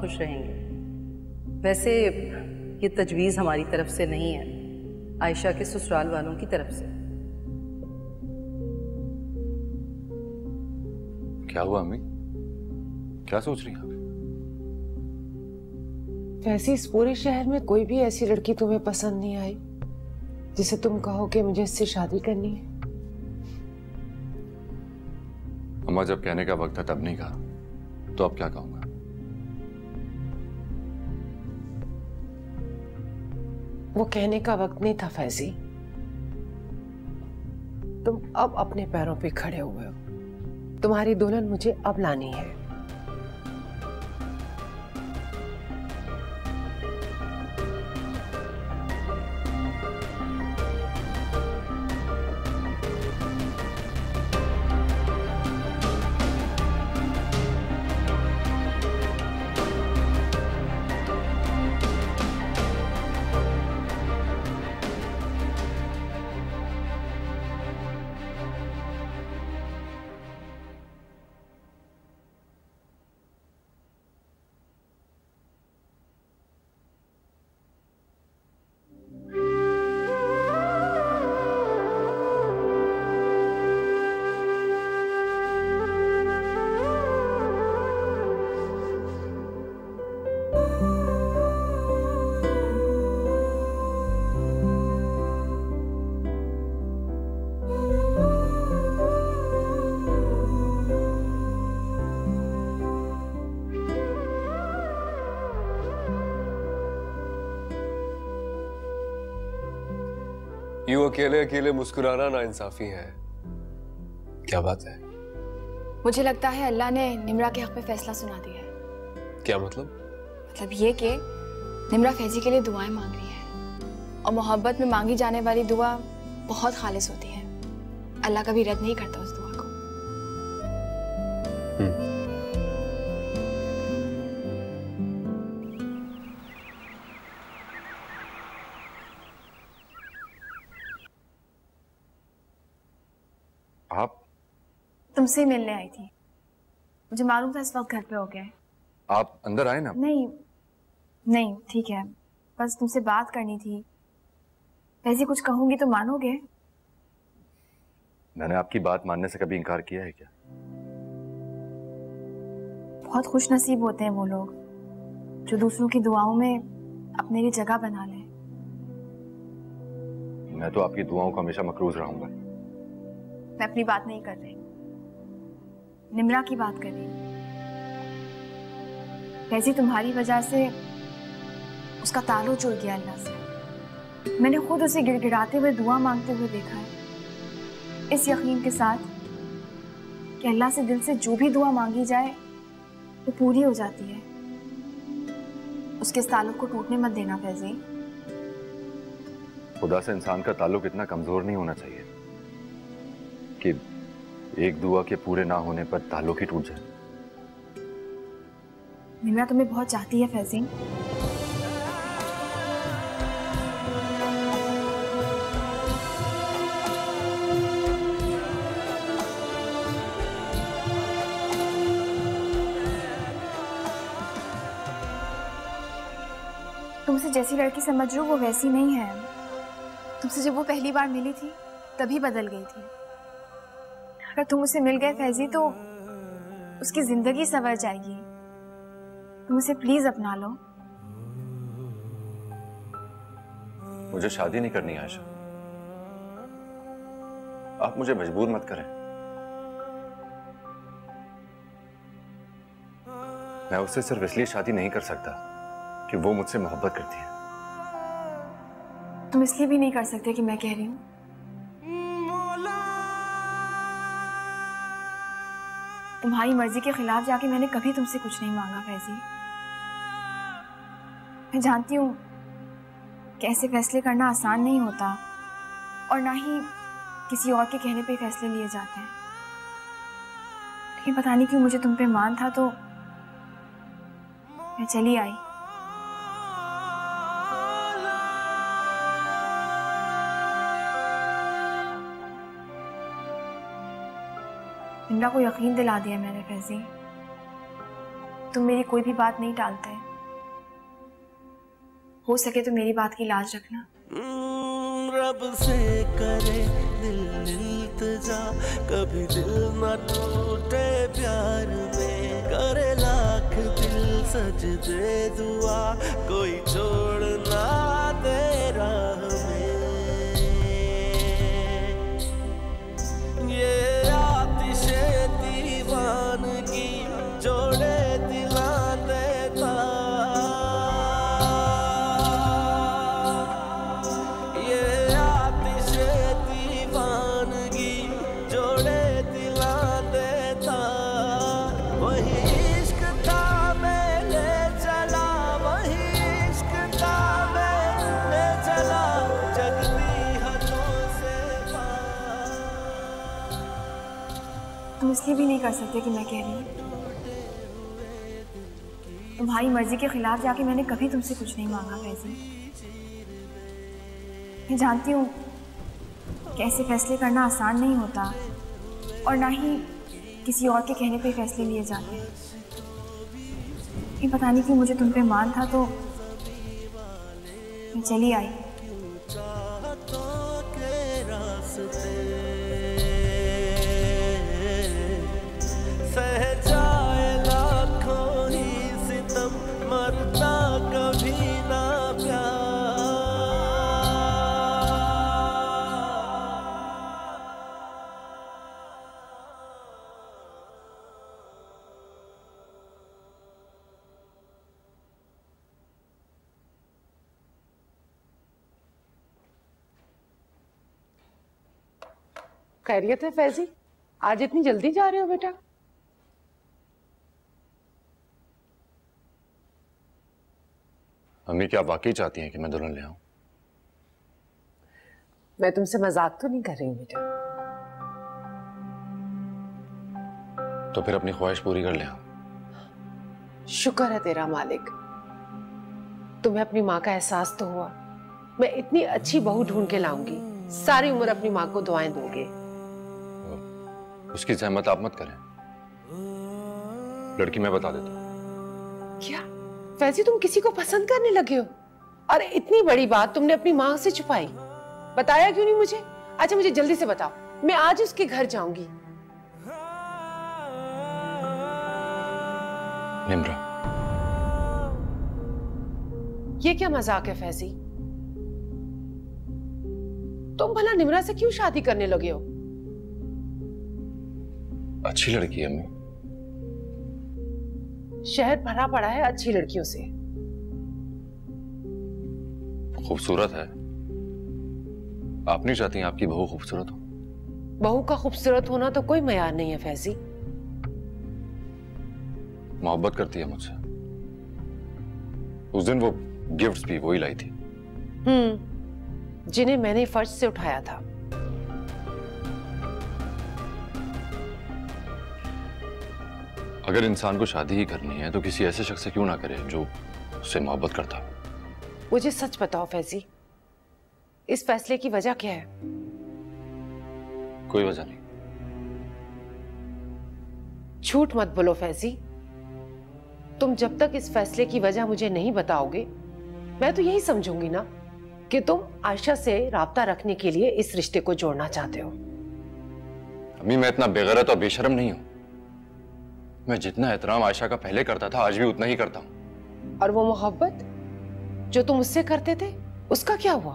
खुश रहेंगे। वैसे ये तजवीज़ हमारी तरफ से नहीं है, आयशा के ससुराल वालों की तरफ से। क्या हुआ अम्मी? क्या सोच रही हैं आप? वैसे इस पूरे शहर में कोई भी ऐसी लड़की तुम्हें पसंद नहीं आई जिसे तुम कहो कि मुझे इससे शादी करनी है? अम्मा, जब कहने का वक्त था तब नहीं कहा, तो अब क्या कहूंगा? वो कहने का वक्त नहीं था फैजी। तुम अब अपने पैरों पे खड़े हुए हो। तुम्हारी दुल्हन मुझे अब लानी है। यूं अकेले अकेले मुस्कुराना नाइंसाफी है। क्या बात है? मुझे लगता है अल्लाह ने निम्रा के हक में फैसला सुना दिया है। क्या मतलब? मतलब ये कि निम्रा फैजी के लिए दुआएं मांग रही है, और मोहब्बत में मांगी जाने वाली दुआ बहुत खालिस होती है। अल्लाह कभी रद्द नहीं करता उस दुआ को। आप? तुमसे मिलने आई थी। मुझे मालूम था इस वक्त घर पे हो गए। आप अंदर आए ना। नहीं नहीं, ठीक है, बस तुमसे बात करनी थी। वैसे कुछ कहूंगी तो मानोगे? मैंने आपकी बात मानने से कभी इनकार किया है क्या? बहुत खुश नसीब होते हैं वो लोग जो दूसरों की दुआओं में अपने लिए जगह बना लें। मैं तो आपकी दुआओं को हमेशा मकरूज रहूंगा। मैं अपनी बात नहीं कर रही, निम्रा की बात कर रही। वैसे तुम्हारी वजह से उसका ताल्लुक जुड़ गया अल्लाह से। मैंने खुद उसे गिड़गिड़ाते हुए दुआ मांगते हुए देखा है, इस यकीन के साथ कि अल्लाह से दिल से जो भी दुआ मांगी जाए वो पूरी हो जाती है। उसके इस ताल्लुक को टूटने मत देना फैजी। खुदा से इंसान का ताल्लुक इतना कमजोर नहीं होना चाहिए कि एक दुआ के पूरे ना होने पर ताल्लुक ही टूट जाए। निम्रा तुम्हें बहुत चाहती है फैजी। तुमसे जैसी लड़की समझ रही हो वो वैसी नहीं है। तुमसे जब वो पहली बार मिली थी तभी बदल गई थी। अगर तुम उसे मिल गए फैजी तो उसकी जिंदगी संवर जाएगी। तुम उसे प्लीज अपना लो। मुझे शादी नहीं करनी आयशा। आप मुझे मजबूर मत करें। मैं उससे सिर्फ इसलिए शादी नहीं कर सकता कि वो मुझसे मोहब्बत करती है। तुम इसलिए भी नहीं कर सकते कि मैं कह रही हूं। तुम्हारी मर्जी के खिलाफ जाके मैंने कभी तुमसे कुछ नहीं मांगा फैजी। मैं जानती हूं कि ऐसे फैसले करना आसान नहीं होता और ना ही किसी और के कहने पे फैसले लिए जाते हैं, लेकिन पता नहीं क्यों मुझे तुम पे मान था तो मैं चली आई। निम्रा को यकीन दिला दिया मैंने फैजी। तुम मेरी कोई भी बात नहीं टालते। हो सके तो मेरी बात की लाज रखना। रब से करे दिल इल्तिजा, कभी दिल न टूटे प्यार में, करे लाख दिल सजदे दुआ, कोई छोड़ ना दे राह में। ये आतिशे दीवानगी जोड़े दिला देता, ये आतिशे दीवानगी जोड़े दिला देता। वही इश्क था मैं ले चला, वही इश्क था मैं ले चला, जगती हदों से पार। तुम इसलिए भी नहीं कर सकते कि मैं कह रही हूँ। तुम्हारी मर्जी के खिलाफ जाके मैंने कभी तुमसे कुछ नहीं मांगा फैजी। मैं जानती हूँ कि ऐसे फैसले करना आसान नहीं होता और ना ही किसी और के कहने पे फैसले लिए जाते हैं। ये पता नहीं क्यों मुझे तुम पे मान था तो मैं चली आई। सह जाए लाखों ही सितम, मरता कभी ना प्यार। खैरियत है फैजी? आज इतनी जल्दी जा रहे हो बेटा? अम्मी क्या वाकई चाहती हैं कि मैं दुल्हन ले आऊं? मैं तुमसे मजाक तो नहीं कर रही हूँ बेटा। तो फिर अपनी ख्वाहिश पूरी कर ले आऊं। शुक्र है तेरा मालिक, तुम्हें अपनी माँ का एहसास तो हुआ। मैं इतनी अच्छी बहू ढूंढ के लाऊंगी, सारी उम्र अपनी माँ को दुआएं दोगे। उसकी जहमत आप मत करें, लड़की मैं बता देता हूं। क्या फैजी, तुम किसी को पसंद करने लगे हो? और इतनी बड़ी बात तुमने अपनी माँ से छुपाई, बताया क्यों नहीं मुझे? अच्छा मुझे जल्दी से बताओ, मैं आज उसके घर जाऊंगी। निम्रा, ये क्या मजाक है फैजी? तुम भला निम्रा से क्यों शादी करने लगे हो? अच्छी लड़की है अम्मी। शहर भरा पड़ा है अच्छी लड़कियों से। खूबसूरत है। आप नहीं चाहती आपकी बहू खूबसूरत हो? बहू का खूबसूरत होना तो कोई मयार नहीं है फैजी। मोहब्बत करती है मुझसे। उस दिन वो गिफ्ट्स भी वही लाई थी। जिन्हें मैंने फर्श से उठाया था। अगर इंसान को शादी ही करनी है तो किसी ऐसे शख्स से क्यों ना करे जो उससे मोहब्बत करता हो। मुझे सच बताओ फैजी, इस फैसले की वजह क्या है? कोई वजह नहीं। झूठ मत बोलो फैजी। तुम जब तक इस फैसले की वजह मुझे नहीं बताओगे, मैं तो यही समझूंगी ना कि तुम आयशा से राब्ता रखने के लिए इस रिश्ते को जोड़ना चाहते हो। अम्मी मैं इतना बेगैरत और बेशर्म नहीं हूं। मैं जितना एहतराम आयशा का पहले करता था आज भी उतना ही करता हूं। और वो मोहब्बत जो तुम उससे करते थे उसका क्या हुआ?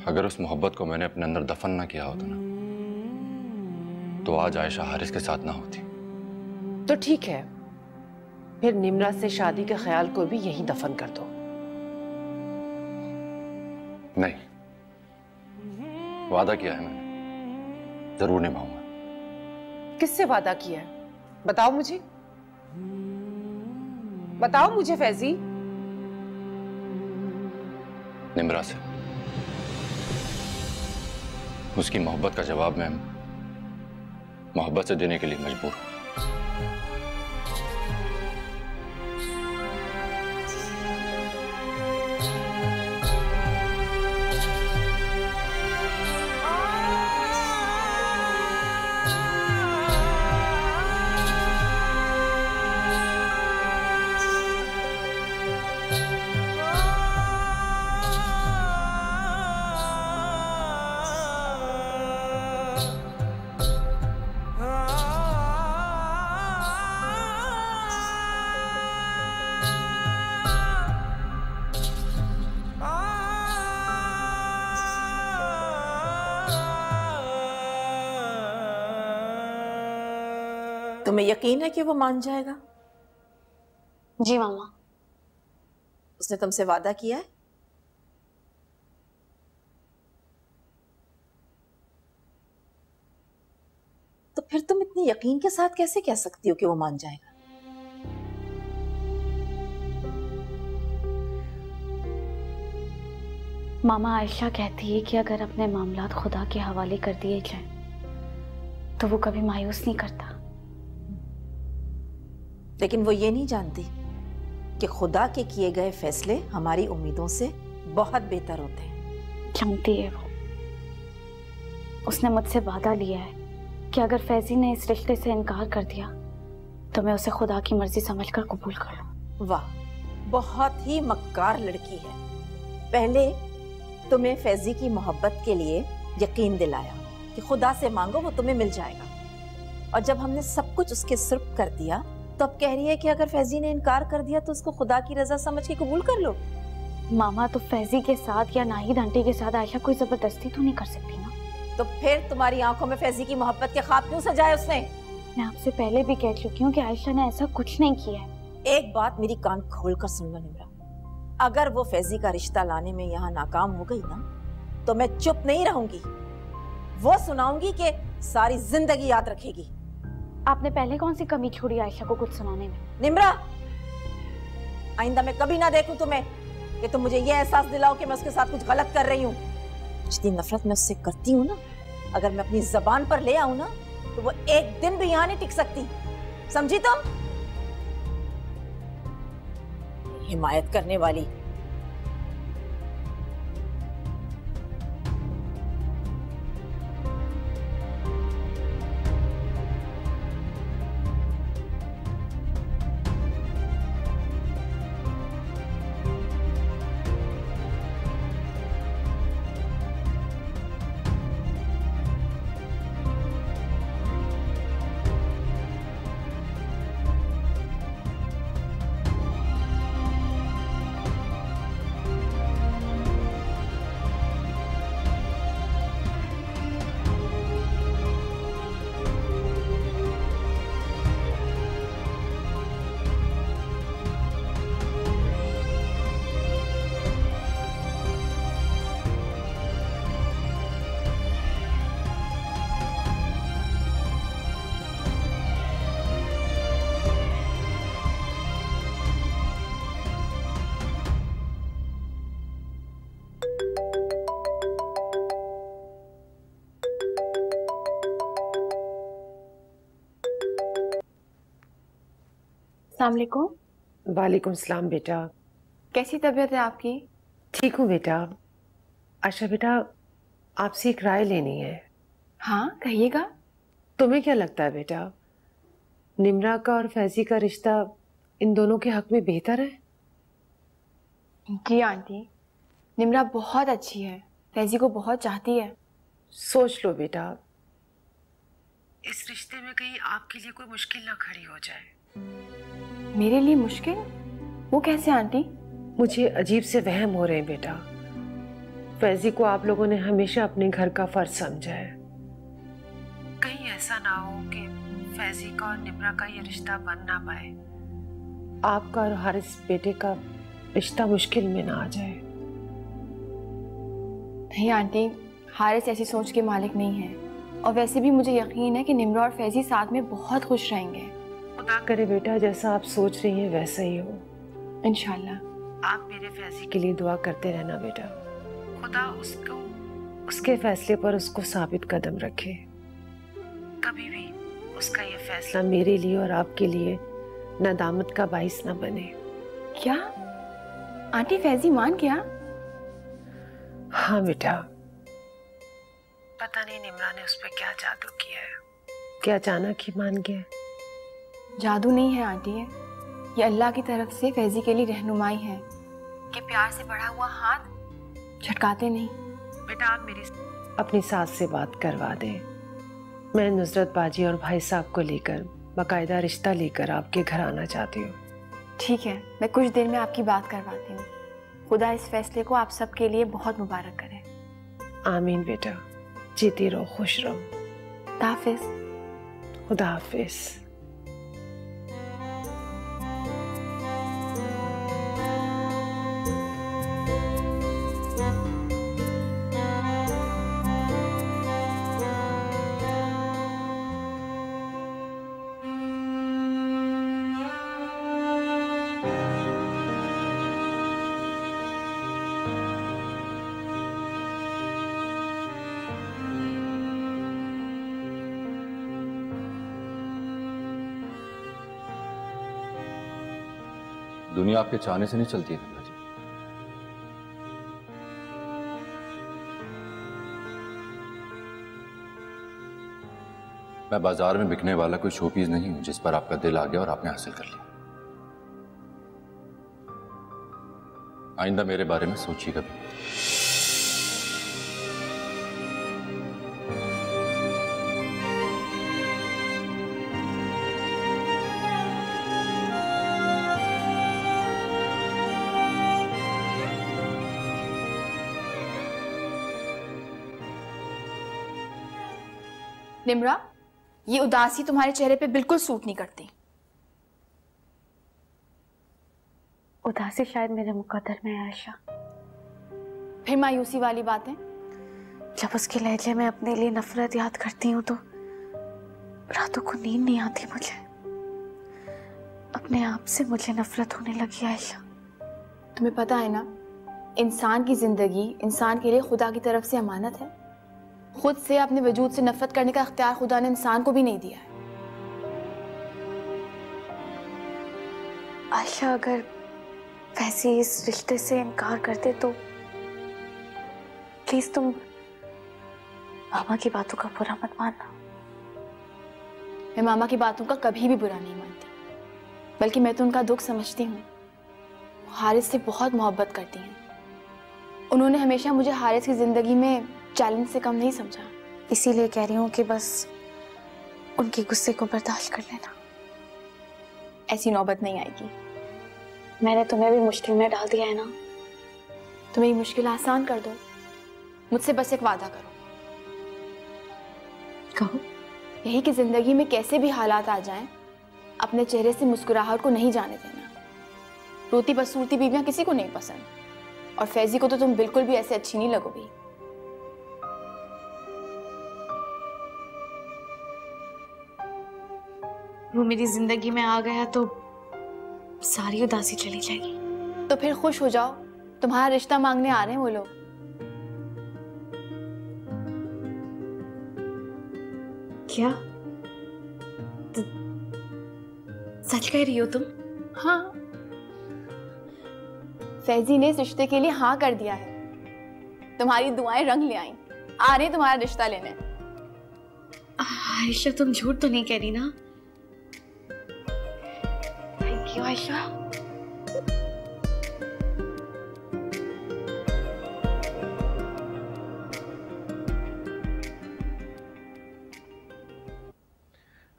अगर उस मोहब्बत को मैंने अपने अंदर दफन ना किया होता ना तो आज आयशा हारिस के साथ ना होती। तो ठीक है, फिर निम्रा से शादी के ख्याल को भी यहीं दफन कर दो। नहीं, वादा किया है मैंने, जरूर निभाऊंगा। किससे वादा किया है? बताओ मुझे, बताओ मुझे फैजी। निम्रा से। उसकी मोहब्बत का जवाब मैं मोहब्बत से देने के लिए मजबूर हूं। तुम्हें यकीन है कि वो मान जाएगा? जी मामा। उसने तुमसे वादा किया है? तो फिर तुम इतने यकीन के साथ कैसे कह सकती हो कि वो मान जाएगा? मामा, आयशा कहती है कि अगर अपने मामलात खुदा के हवाले कर दिए जाएं, तो वो कभी मायूस नहीं करता। लेकिन वो ये नहीं जानती कि खुदा के किए गए फैसले हमारी उम्मीदों से बहुत बेहतर होते हैं। जानती है वो। उसने मुझसे वादा लिया है कि अगर फैजी ने इस रिश्ते से इनकार कर दिया तो मैं उसे खुदा की मर्जी समझकर कबूल कर लूं। वाह, बहुत ही मक्कार लड़की है। पहले तुम्हें फैजी की मोहब्बत के लिए यकीन दिलाया कि खुदा से मांगो, वो तुम्हें मिल जाएगा, और जब हमने सब कुछ उसके सुर्ख कर दिया तो अब कह रही है कि अगर फैजी ने इनकार कर दिया तो उसको खुदा की रजा समझ के कबूल कर लो। मामा, तो फैजी के साथ या नाहिद आंटी के साथ आयशा कोई जबरदस्ती तो नहीं कर सकती ना? तो फिर तुम्हारी आंखों में फैजी की मोहब्बत के ख्वाब क्यों सजाए उसने? मैं आपसे पहले भी कह चुकी हूँ कि आयशा ने ऐसा कुछ नहीं किया है। एक बात मेरी कान खोल कर सुन लो निम्रा, अगर वो फैजी का रिश्ता लाने में यहाँ नाकाम हो गई ना तो मैं चुप नहीं रहूंगी। वो सुनाऊंगी कि सारी जिंदगी याद रखेगी। आपने पहले कौन सी कमी छोड़ी आयशा को कुछ सुनाने में? निम्रा, आइंदा मैं कभी ना देखूं तुम्हें कि तुम मुझे ये एहसास दिलाओ कि मैं उसके साथ कुछ गलत कर रही हूँ। जितनी नफरत मैं उससे करती हूँ ना, अगर मैं अपनी जबान पर ले आऊं ना तो वो एक दिन भी यहाँ नहीं टिक सकती, समझी तुम? हिमायत करने वाली। अस्सलाम वालेकुम। वालेकुम सलाम बेटा। कैसी तबीयत है आपकी? ठीक हूँ बेटा। आशा बेटा, आपसे एक राय लेनी है। हाँ, कहिएगा। तुम्हें क्या लगता है बेटा, निम्रा का और फैजी का रिश्ता इन दोनों के हक में बेहतर है? जी आंटी, निम्रा बहुत अच्छी है, फैजी को बहुत चाहती है। सोच लो बेटा, इस रिश्ते में कहीं आपके लिए कोई मुश्किल ना खड़ी हो जाए। मेरे लिए मुश्किल? वो कैसे आंटी? मुझे अजीब से वहम हो रहे हैं बेटा। फैजी को आप लोगों ने हमेशा अपने घर का फर्ज समझा है। कहीं ऐसा ना हो कि फैजी का और निम्रा का ये रिश्ता बन ना पाए, आपका और हारिस बेटे का रिश्ता मुश्किल में ना आ जाए। नहीं आंटी, हारिस ऐसी सोच के मालिक नहीं है, और वैसे भी मुझे यकीन है कि निम्रा और फैजी साथ में बहुत खुश रहेंगे। खुदा करे बेटा, जैसा आप सोच रही हैं वैसा ही हो। इंशाल्लाह। आप मेरे फैजी के लिए दुआ करते रहना बेटा। खुदा उसको उसके फैसले पर उसको साबित कदम रखे। कभी भी उसका ये फैसला मेरे लिए और आपके लिए नदामत का बाइस न बने। क्या आंटी, फैजी मान गया? हाँ बेटा, पता नहीं निम्रा ने उस पर क्या जादू किया है, क्या अचानक ही मान गया। जादू नहीं है आंटी, ये अल्लाह की तरफ से फैजी के लिए रहनुमाई है कि प्यार से बढ़ा हुआ हाथ झटकाते नहीं। बेटा, आप मेरी अपनी सास से बात करवा दें। मैं नुसरत बाजी और भाई साहब को लेकर बाकायदा रिश्ता लेकर आपके घर आना चाहती हूँ। ठीक है, मैं कुछ देर में आपकी बात करवाती हूँ। खुदा इस फैसले को आप सबके लिए बहुत मुबारक करे। आमीन बेटा, जीती रहो, खुश रहो। खुदा हाफिज। खुदा हाफिज। दुनिया आपके चाहने से नहीं चलती है निम्रा जी। मैं बाजार में बिकने वाला कोई शोपीस नहीं हूं जिस पर आपका दिल आ गया और आपने हासिल कर लिया। आइंदा मेरे बारे में सोचिएगा भी। निम्रा, ये उदासी तुम्हारे चेहरे पे बिल्कुल सूट नहीं करती। उदासी शायद मेरे मुकद्दर में है आयशा। फिर मायूसी वाली बातें? जब उसके लहजे में अपने लिए नफरत याद करती हूँ तो रातों को नींद नहीं आती मुझे। अपने आप से मुझे नफरत होने लगी आयशा। तुम्हें पता है ना, इंसान की जिंदगी इंसान के लिए खुदा की तरफ से अमानत है। खुद से अपने वजूद से नफरत करने का इख्तियार खुदा ने इंसान को भी नहीं दिया है। आयशा, अगर फैजी इस रिश्ते से इनकार करते तो प्लीज तुम मामा की बातों का बुरा मत मानना। मैं मामा की बातों का कभी भी बुरा नहीं मानती, बल्कि मैं तो उनका दुख समझती हूँ। हारिस से बहुत मोहब्बत करती हैं। उन्होंने हमेशा मुझे हारिस की जिंदगी में चैलेंज से कम नहीं समझा। इसीलिए कह रही हूँ कि बस उनके गुस्से को बर्दाश्त कर लेना। ऐसी नौबत नहीं आएगी। मैंने तुम्हें भी मुश्किल में डाल दिया है ना। तो मेरी मुश्किल आसान कर दो। मुझसे बस एक वादा करो। कहो। यही कि जिंदगी में कैसे भी हालात आ जाएं, अपने चेहरे से मुस्कुराहट को नहीं जाने देना। रोती बदसूरती बीवियां किसी को नहीं पसंद, और फैजी को तो तुम बिल्कुल भी ऐसे अच्छी नहीं लगोगी। वो मेरी जिंदगी में आ गया तो सारी उदासी चली जाएगी। तो फिर खुश हो जाओ, तुम्हारा रिश्ता मांगने आ रहे हैं वो लोग। क्या सच कह रही हो तुम? हाँ, फैजी ने इस रिश्ते के लिए हाँ कर दिया है। तुम्हारी दुआएं रंग ले आई। आ रहे तुम्हारा रिश्ता लेने। आयशा, तुम झूठ तो नहीं कह रही ना? Thank you Ayesha.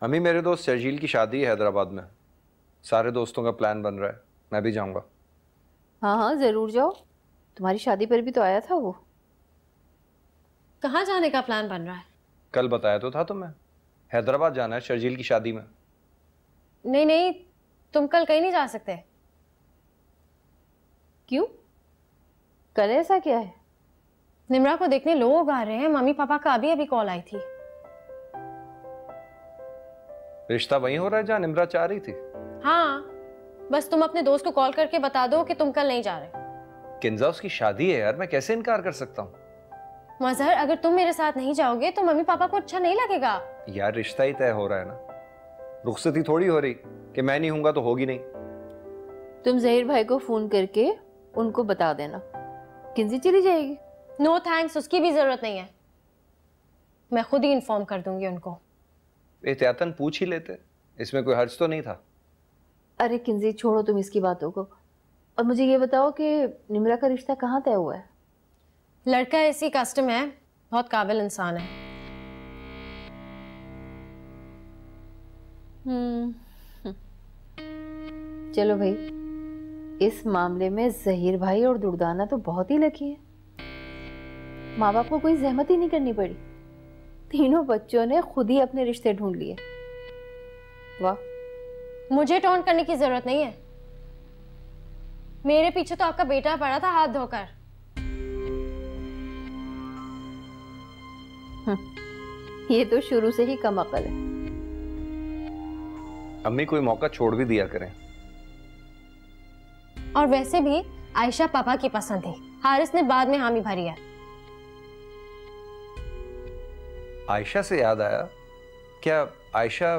अम्मी, मेरे दोस्त शर्जील की शादी है हैदराबाद में। सारे दोस्तों का प्लान बन रहा है, मैं भी जाऊंगा। हाँ हाँ जरूर जाओ, तुम्हारी शादी पर भी तो आया था वो। कहाँ जाने का प्लान बन रहा है? कल बताया तो था तुम्हें, हैदराबाद जाना है शर्जील की शादी में। नहीं नहीं, तुम कल कहीं नहीं जा सकते। क्यों? कल ऐसा क्या है? निम्रा को देखने लोग आ रहे हैं। मम्मी पापा का अभी कॉल आई थी। रिश्ता वहीं हो रहा है जहाँ निम्रा चाह रही थी? हाँ, बस तुम अपने दोस्त को कॉल करके बता दो कि तुम कल नहीं जा रहे। किंजा, उसकी शादी है यार, मैं कैसे इनकार कर सकता हूँ? मजहर, अगर तुम मेरे साथ नहीं जाओगे तो मम्मी पापा को अच्छा नहीं लगेगा। यार रिश्ता ही तय हो रहा है ना, रुखसती थोड़ी हो रही कि मैं नहीं हूंगा तो होगी नहीं। तुम जहीर भाई को फोन करके उनको बता देना, किंजी चली जाएगी। नो थैंक्स, उसकी भी जरूरत नहीं है। मैं खुद ही इन्फॉर्म कर दूंगी उनको। एहतियातन पूछ ही लेते, इसमें कोई हर्ज तो नहीं था। अरे किंजी, छोड़ो तुम इसकी बातों को, और मुझे ये बताओ कि निम्रा का रिश्ता कहाँ तय हुआ है? लड़का ऐसी कस्टम है, बहुत काबिल इंसान है। चलो भाई, इस मामले में जहीर भाई और दुर्दाना तो बहुत ही लकी है। माँ बाप को कोई जहमत ही नहीं करनी पड़ी, तीनों बच्चों ने खुद ही अपने रिश्ते ढूंढ लिए। वाह। मुझे टोन करने की जरूरत नहीं है। मेरे पीछे तो आपका बेटा पड़ा था हाथ धोकर। ये तो शुरू से ही कम अकल है। अम्मी, कोई मौका छोड़ भी दिया करें। और वैसे भी आयशा पापा की पसंद थी, हारिस ने बाद में हामी भरी है। आयशा से याद आया, क्या आयशा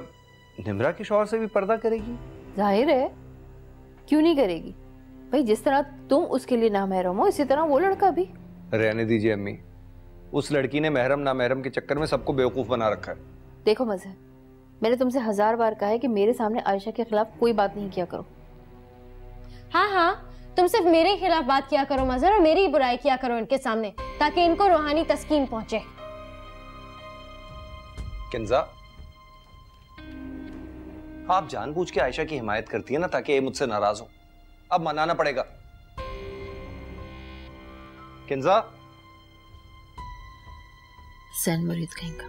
निम्रा के शौहर से भी पर्दा करेगी? जाहिर है, क्यों नहीं करेगी भाई? जिस तरह तुम उसके लिए नामहरम हो, इसी तरह वो लड़का भी। रहने दीजिए अम्मी, उस लड़की ने महरम नामहरम के चक्कर में सबको बेवकूफ बना रखा है। देखो मजहर, मैंने तुमसे 1000 बार कहा है कि मेरे सामने आयशा के खिलाफ कोई बात नहीं किया करो। हाँ हाँ, तुम सिर्फ मेरे खिलाफ बात किया करो मजहर, और मेरी बुराई किया करो इनके सामने, ताकि इनको रूहानी तस्कीन पहुंचे। किंजा, आप जानबूझ के आयशा की हिमायत करती है ना ताकि ये मुझसे नाराज हो। अब मनाना पड़ेगा। किंजा, सैन मुरीद कहीं का।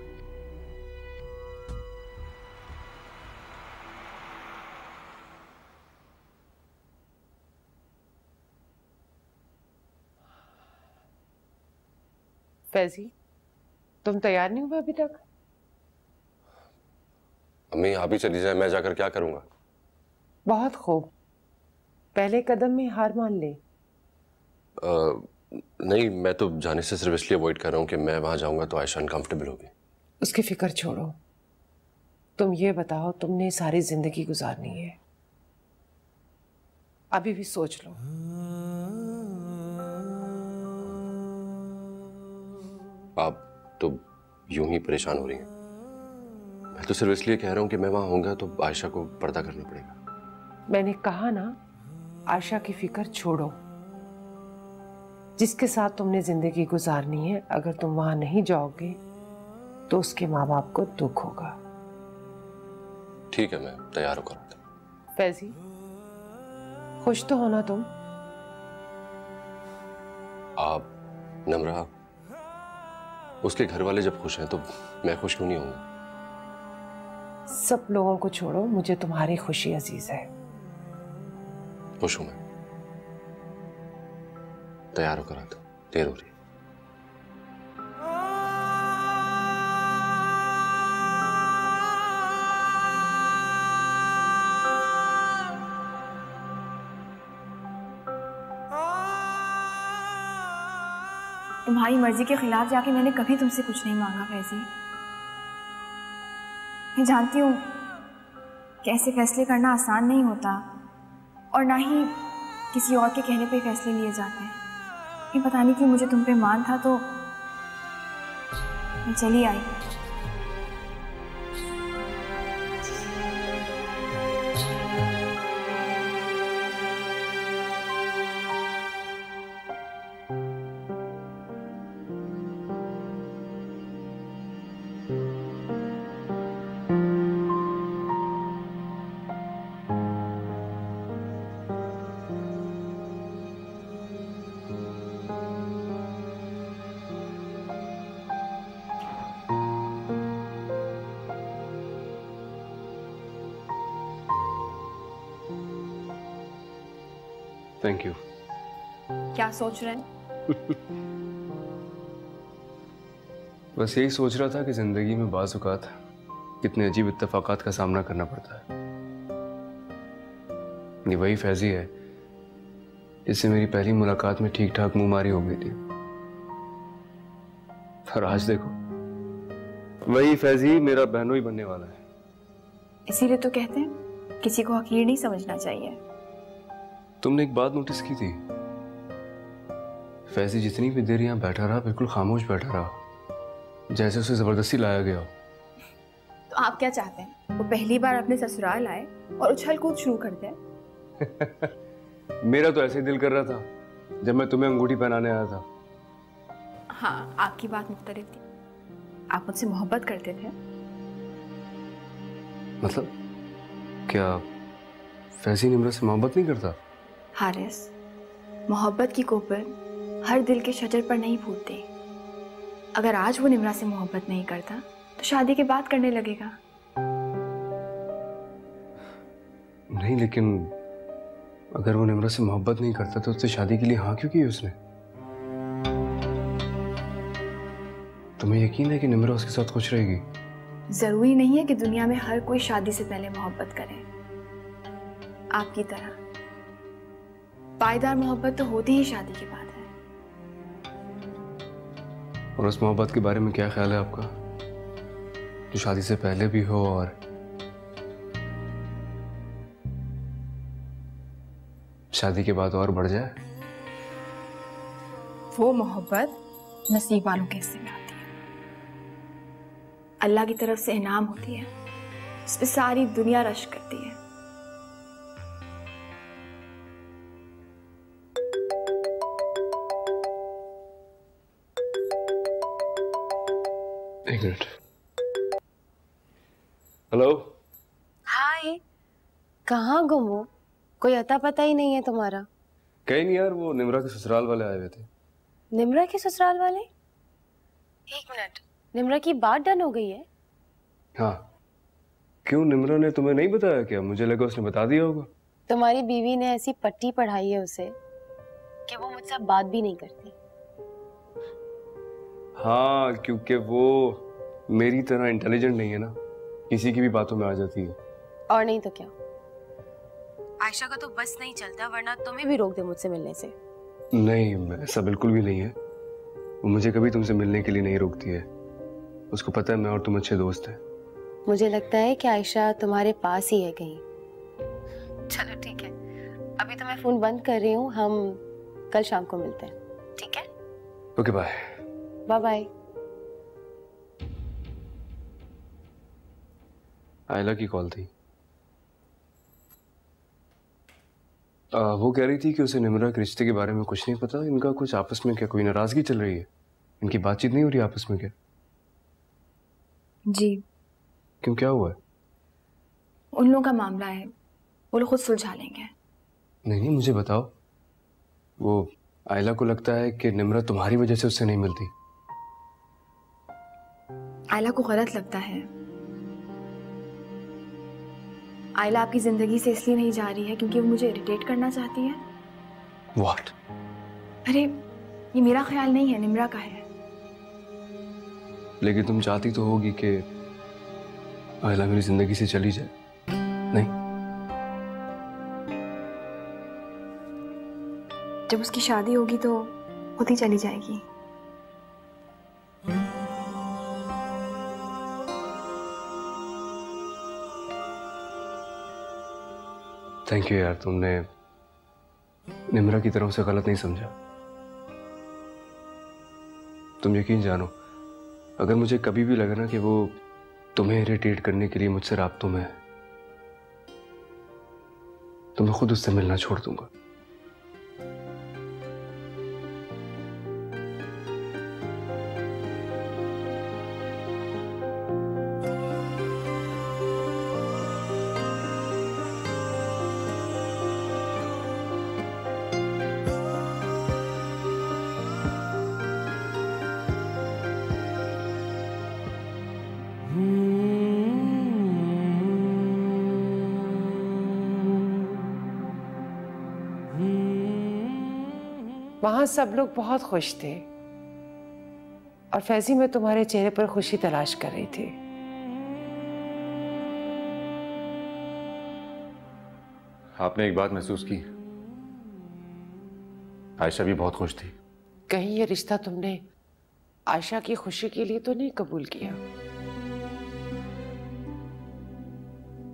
फैजी, तुम तैयार नहीं हुए अभी तक? अम्मी आप ही चली जाए, मैं जाकर क्या करूंगा? बहुत खूब, पहले कदम में हार मान ले। नहीं, मैं तो जाने से सिर्फ इसलिए अवॉइड कर रहा हूँ कि मैं वहां जाऊंगा तो आयशा अनकंफर्टेबल होगी। उसकी फिक्र छोड़ो, तुम ये बताओ, तुमने सारी जिंदगी गुजारनी है, अभी भी सोच लो। आप तो यूं ही परेशान हो रही हैं। मैं तो सिर्फ इसलिए कह रहा हूं कि मैं वहां होऊंगा तो आयशा को पर्दा करना पड़ेगा। मैंने कहा ना, आयशा की फिक्र छोड़ो। जिसके साथ तुमने जिंदगी गुजारनी है, अगर तुम वहां नहीं जाओगे तो उसके माँ बाप को दुख होगा। ठीक है, मैं तैयार होकर आता हूं। फैजी, खुश तो होना तुम? आप, नम्रा, उसके घर वाले जब खुश हैं तो मैं खुश क्यों नहीं होऊंगा? सब लोगों को छोड़ो, मुझे तुम्हारी खुशी अजीज है। खुश हूं मैं, तैयार होकर आता हूं, देर हो रही है। तुम्हारी मर्जी के खिलाफ जाके मैंने कभी तुमसे कुछ नहीं मांगा फैजी। मैं जानती हूँ कि ऐसे फैसले करना आसान नहीं होता, और ना ही किसी और के कहने पे फैसले लिए जाते हैं। लेकिन पता नहीं क्यों मुझे तुम पे मान था, तो मैं चली आई। Thank you. क्या सोच रहे हैं? बस यही सोच रहा था कि जिंदगी में बाज़ औक़ात कितने अजीब इत्तेफाकात का सामना करना पड़ता है। ये वही फैजी है जिससे मेरी पहली मुलाकात में ठीक ठाक मुंहमारी हो गई थी, और आज देखो वही फैजी मेरा बहनोई बनने वाला है। इसीलिए तो कहते हैं किसी को हकीर नहीं समझना चाहिए। तुमने एक बात नोटिस की थी? फैजी जितनी भी देर यहाँ बैठा रहा, बिल्कुल खामोश बैठा रहा, जैसे उसे जबरदस्ती लाया गया हो। तो आप क्या चाहते हैं, वो पहली बार अपने ससुराल आए और उछल कूद शुरू कर दे? मेरा तो ऐसे ही दिल कर रहा था जब मैं तुम्हें अंगूठी पहनाने आया था। हाँ, आपकी बात मुख्तलिफ थी। आप मुझसे मोहब्बत करते थे। मतलब क्या फैजी निम्रा से मोहब्बत नहीं करता? हारिस, मोहब्बत की कोपल हर दिल के शजर पर नहीं फूटती। अगर आज वो निम्रा से मोहब्बत नहीं करता तो शादी के बाद करने लगेगा। नहीं, लेकिन अगर वो निम्रा से मोहब्बत नहीं करता तो उससे शादी के लिए हाँ क्यों की उसने? तुम्हें यकीन है कि निम्रा उसके साथ खुश रहेगी? जरूरी नहीं है कि दुनिया में हर कोई शादी से पहले मोहब्बत करे। आपकी तरह पायदार मोहब्बत तो होती ही शादी के बाद है। और उस मोहब्बत के बारे में क्या ख्याल है आपका, जो शादी से पहले भी हो और शादी के बाद और बढ़ जाए? वो मोहब्बत नसीब वालों के हिस्से में आती है, अल्लाह की तरफ से इनाम होती है, इस पे सारी दुनिया रश करती है। एक मिनट। हेलो। हाय, कहाँ गुम हो? कोई अता पता ही नहीं है तुम्हारा। कहीं नहीं यार, वो निम्रा के ससुराल वाले आए हुए थे। निम्रा के ससुराल वाले? एक मिनट, निम्रा की बात डन हो गई है? हाँ। क्यों, निम्रा ने तुम्हें नहीं बताया क्या? मुझे लगा उसने बता दिया होगा। तुम्हारी बीवी ने ऐसी पट्टी पढ़ाई है उसे कि वो मुझसे बात भी नहीं करती। हाँ, क्योंकि वो मेरी तरह इंटेलिजेंट नहीं है ना, किसी की भी बातों में आ जाती है। और नहीं तो क्या, आयशा का तो बस नहीं चलता, वरना तुम्हें भी रोक दे मुझसे मिलने से। नहीं, ऐसा बिल्कुल भी नहीं है। वो मुझे कभी तुमसे मिलने के लिए नहीं रोकती है। उसको पता है मैं और तुम अच्छे दोस्त हैं। मुझे लगता है कि आयशा तुम्हारे पास ही है कहीं। चलो ठीक है, अभी तो मैं फोन बंद कर रही हूँ, हम कल शाम को मिलते हैं, ठीक है? Okay, bye. Bye bye. आयला की कॉल थी। वो कह रही थी कि उसे निम्रा के रिश्ते के बारे में कुछ नहीं पता। इनका कुछ आपस में क्या कोई नाराजगी चल रही है? इनकी बातचीत नहीं हो रही आपस में क्या? जी। क्यों, क्या हुआ है? उन लोगों का मामला है, वो लोग खुद सुलझा लेंगे। नहीं, मुझे बताओ। वो आयला को लगता है कि निम्रा तुम्हारी वजह से उससे नहीं मिलती। आयला को गलत लगता है। आयला आपकी जिंदगी से इसलिए नहीं जा रही है क्योंकि वो मुझे इरिटेट करना चाहती है। What? अरे ये मेरा ख्याल नहीं है, निम्रा का है। लेकिन तुम चाहती तो होगी कि आयला मेरी जिंदगी से चली जाए, नहीं? जब उसकी शादी होगी तो खुद ही चली जाएगी। थैंक यू यार, तुमने निम्रा की तरफ से गलत नहीं समझा। तुम यकीन जानो, अगर मुझे कभी भी लगा ना कि वो तुम्हें इरिटेट करने के लिए मुझसे राब्तों में है, तो मैं खुद उससे मिलना छोड़ दूंगा। वहां सब लोग बहुत खुश थे और फैजी मैं तुम्हारे चेहरे पर खुशी तलाश कर रही थी। आपने एक बात महसूस की, आयशा भी बहुत खुश थी। कहीं ये रिश्ता तुमने आयशा की खुशी के लिए तो नहीं कबूल किया?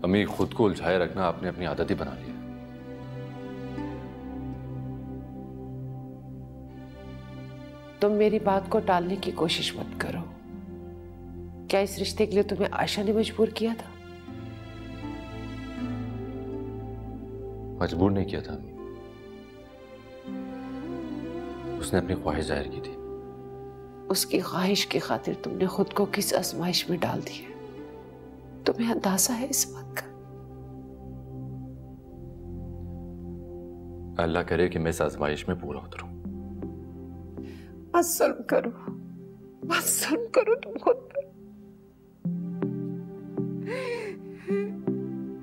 अम्मी, खुद को उलझाए रखना आपने अपनी आदत ही बना ली है। तुम मेरी बात को टालने की कोशिश मत करो। क्या इस रिश्ते के लिए तुम्हें आयशा ने मजबूर किया था? मजबूर नहीं किया था अम्मी, उसने अपनी ख्वाहिश जाहिर की थी। उसकी ख्वाहिश की खातिर तुमने खुद को किस आजमाइश में डाल दिया? तुम्हें अंदाजा है इस बात का? अल्लाह करे कि मैं इस आजमाइश में पूरा उतरूं। मत जुल्म करो, मत जुल्म करो तुम खुद पर।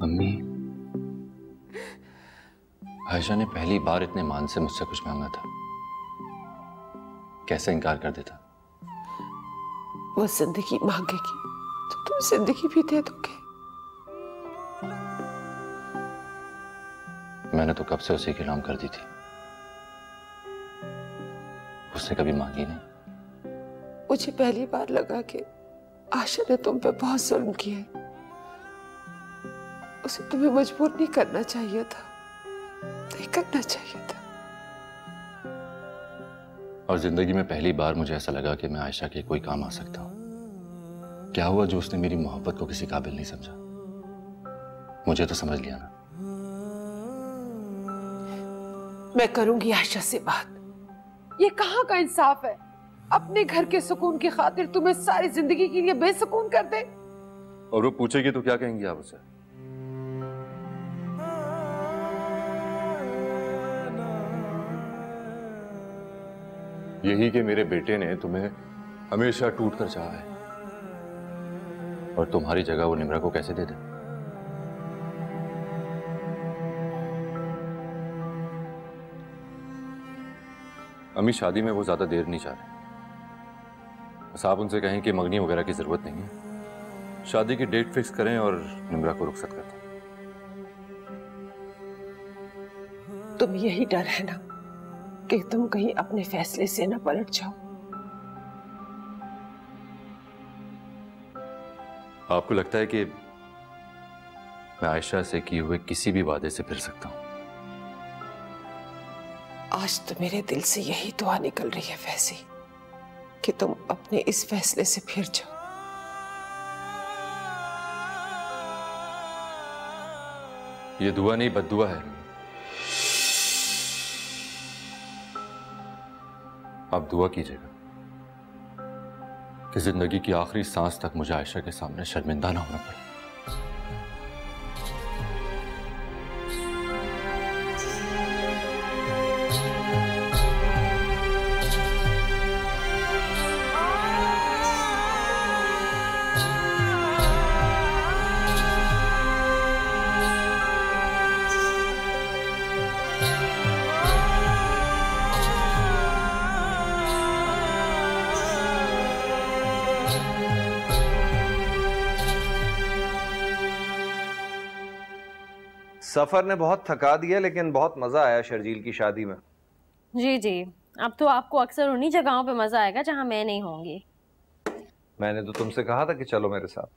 अम्मी, आयशा ने पहली बार इतने मान से मुझसे कुछ मांगा था, कैसे इनकार कर देता? वो जिंदगी मांगेगी तो तुम जिंदगी भी दे दोगे। मैंने तो कब से उसी की नाम कर दी थी, उसने कभी मांगी नहीं। मुझे पहली बार लगा कि आशा ने तुम पे बहुत जुल्म किया है। उसे तुम्हें मजबूर नहीं करना चाहिए था। नहीं करना चाहिए था। और जिंदगी में पहली बार मुझे ऐसा लगा कि मैं आयशा के कोई काम आ सकता हूं। क्या हुआ जो उसने मेरी मोहब्बत को किसी काबिल नहीं समझा? मुझे तो समझ लिया ना। मैं करूंगी आयशा से बात। ये कहाँ का इंसाफ है? अपने घर के सुकून की खातिर तुम्हें सारी जिंदगी के लिए बेसुकून कर दे। और वो पूछेगी तो क्या कहेंगी आप उसे? यही कि मेरे बेटे ने तुम्हें हमेशा टूट कर चाहा है, और तुम्हारी जगह वो निम्रा को कैसे दे दे? अम्मी शादी में वो ज्यादा देर नहीं चाह रहे। बस आप उनसे कहें कि मंगनी वगैरह की जरूरत नहीं है, शादी की डेट फिक्स करें और निम्रा को रुखसत कर दें। तुम यही डर है ना कि तुम कहीं अपने फैसले से न पलट जाओ। आपको लगता है कि मैं आयशा से किए हुए किसी भी वादे से फिर सकता हूं? आज तो मेरे दिल से यही दुआ निकल रही है फैजी कि तुम अपने इस फैसले से फिर जाओ। ये दुआ नहीं बद्दुआ है। आप दुआ कीजिएगा कि जिंदगी की आखिरी सांस तक मुझे आयशा के सामने शर्मिंदा ना होना पड़े। सफर ने बहुत थका दिया, लेकिन बहुत मजा आया शर्जील की शादी में। जी जी, अब तो आपको अक्सर उन्हीं जगहों पे मजा आएगा जहां मैं नहीं होंगी। मैंने तो तुमसे कहा था कि चलो मेरे साथ,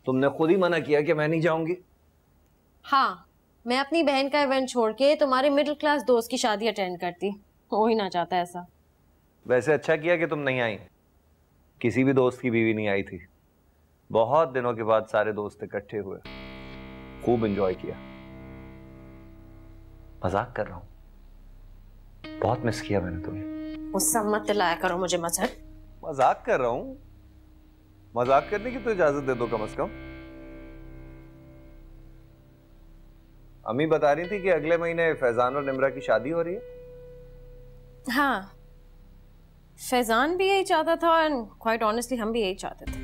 तुमने खुद ही मना किया कि मैं नहीं जाऊंगी। हाँ, मैं अपनी बहन का इवेंट छोड़ के तुम्हारे मिडिल क्लास दोस्त की शादी अटेंड करती, हो ही ना चाहता ऐसा। वैसे अच्छा किया कि तुम नहीं आई, किसी भी दोस्त की बीवी नहीं आई थी। बहुत दिनों के बाद सारे दोस्त इकट्ठे हुए, खूब एंजॉय किया। मजाक कर रहा हूं, बहुत मिस किया मैंने तुम्हें। गुस्सा मत दिलाया करो मुझे मजहर। मजाक कर रहा हूं, मजाक करने की तो इजाजत दे दो कम से कम। अम्मी बता रही थी कि अगले महीने फैजान और निम्रा की शादी हो रही है। हाँ, फैजान भी यही चाहता था और क्वाइट ऑनेस्टली हम भी यही चाहते थे।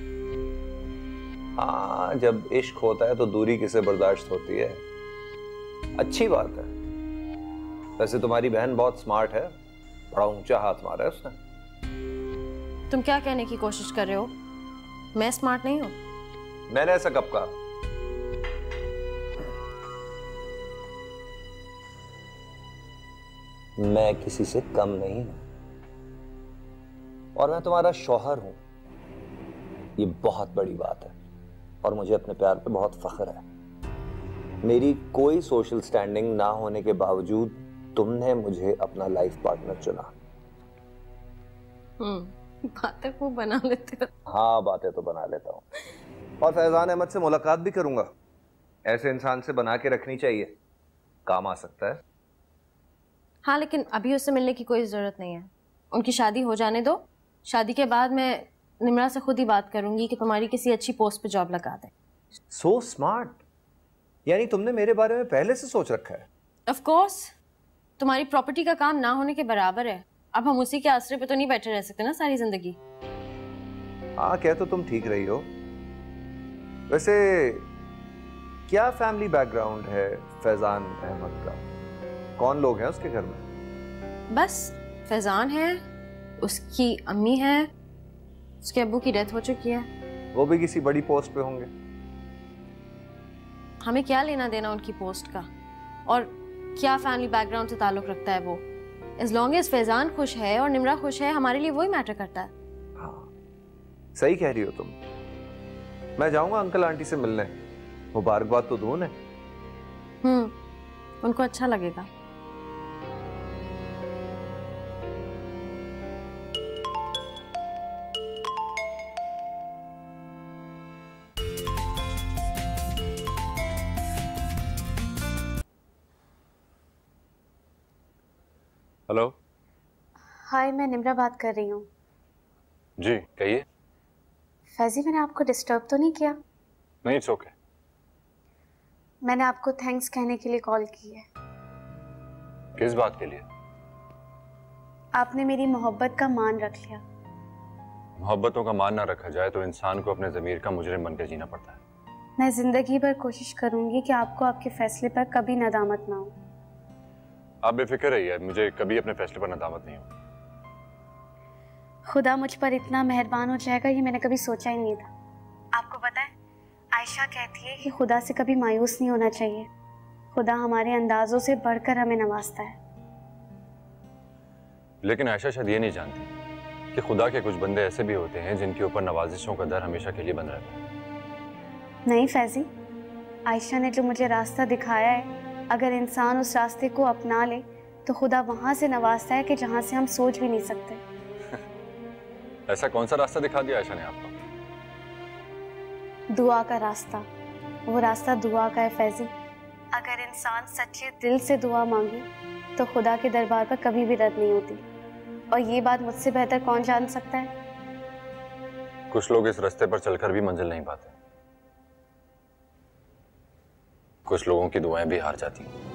हाँ, जब इश्क होता है तो दूरी किसे बर्दाश्त होती है। अच्छी बात है। वैसे तुम्हारी बहन बहुत स्मार्ट है, बड़ा ऊंचा हाथ मारा है उसने। तुम क्या कहने की कोशिश कर रहे हो? मैं स्मार्ट नहीं हूं। मैंने ऐसा कब कहा? मैं किसी से कम नहीं हूं, और मैं तुम्हारा शौहर हूं। ये बहुत बड़ी बात है और मुझे अपने प्यार पे बहुत फख्र है। मेरी कोई सोशल स्टैंडिंग ना होने के बावजूद तुमने मुझे अपना लाइफ पार्टनर चुना। बातें खूब बना लेते हो। हाँ, बातें तो बना लेता हूँ, और फैजान अहमद से मुलाकात भी करूंगा। ऐसे इंसान से बना के रखनी चाहिए, काम आ सकता है। हाँ, लेकिन अभी उससे मिलने की कोई जरूरत नहीं है। उनकी शादी हो जाने दो। शादी के बाद मैं निम्रा से खुद ही बात करूंगी कि तुम्हारी किसी अच्छी पोस्ट पे जॉब लगा दे। सो स्मार्ट, यानी तुमने मेरे बारे में पहले से सोच रखा है। ऑफ कोर्स, तुम्हारी प्रॉपर्टी का काम ना होने के बराबर है। अब हम उसी के आसरे पे तो नहीं बैठे रह सकते ना सारी जिंदगी। हाँ, कह तो तुम ठीक रही हो। वैसे क्या फैमिली बैकग्राउंड है फैजान अहमद का? कौन लोग हैं उसके घर में? बस फैजान है, उसकी अम्मी है, उसके अब्बू की डेथ हो चुकी है। वो भी किसी बड़ी पोस्ट पे होंगे। हमें क्या लेना देना उनकी पोस्ट का, और क्या फैमिली बैकग्राउंड से ताल्लुक रखता है वो? एज लॉन्ग एज फैजान खुश है और निम्रा खुश है, हमारे लिए वही मैटर करता है। हाँ, सही कह रही हो तुम। मैं जाऊंगा अंकल आंटी से मिलने, मुबारकबाद तो दूं उन्हें। उनको अच्छा लगेगा। हेलो। हाय, मैं निम्रा बात कर रही हूँ। जी कहिए। फैजी, मैंने आपको डिस्टर्ब तो नहीं किया? नहीं, इट्स ओके। मैंने आपको थैंक्स कहने के लिए कॉल की है। किस बात के लिए? आपने मेरी मोहब्बत का मान रख लिया। मोहब्बतों का मान ना रखा जाए तो इंसान को अपने ज़मीर का मुजरिम बनकर जीना पड़ता है। मैं जिंदगी भर कोशिश करूंगी कि आपको आपके फैसले पर कभी नदामत ना हो। आप बेफिक्र रहिए, मुझे कभी अपने फैसले पर नदामत नहीं हो। खुदा मुझ पर इतना मेहरबान हो जाएगा ये मैंने कभी सोचा ही नहीं था। आपको पता है, आयशा कहती है कि खुदा से कभी मायूस नहीं होना चाहिए। खुदा हमारे अंदाजों से बढ़कर हमें नवाजता है। लेकिन आयशा शायद ये नहीं जानती कि खुदा के कुछ बंदे ऐसे भी होते हैं जिनके ऊपर नवाजिशों का दर हमेशा के लिए बंद रहता है। नहीं फैजी, आयशा ने जो मुझे रास्ता दिखाया है, अगर इंसान उस रास्ते को अपना ले तो खुदा वहां से नवाजता है कि जहां से हम सोच भी नहीं सकते। ऐसा कौन सा रास्ता दिखा दिया आयशा ने आपको? दुआ का रास्ता। वो रास्ता दुआ का है फैजी। अगर इंसान सच्चे दिल से दुआ मांगे तो खुदा के दरबार पर कभी भी रद्द नहीं होती। और ये बात मुझसे बेहतर कौन जान सकता है? कुछ लोग इस रास्ते पर चलकर भी मंजिल नहीं पाते। कुछ लोगों की दुआएं भी हार जाती हैं।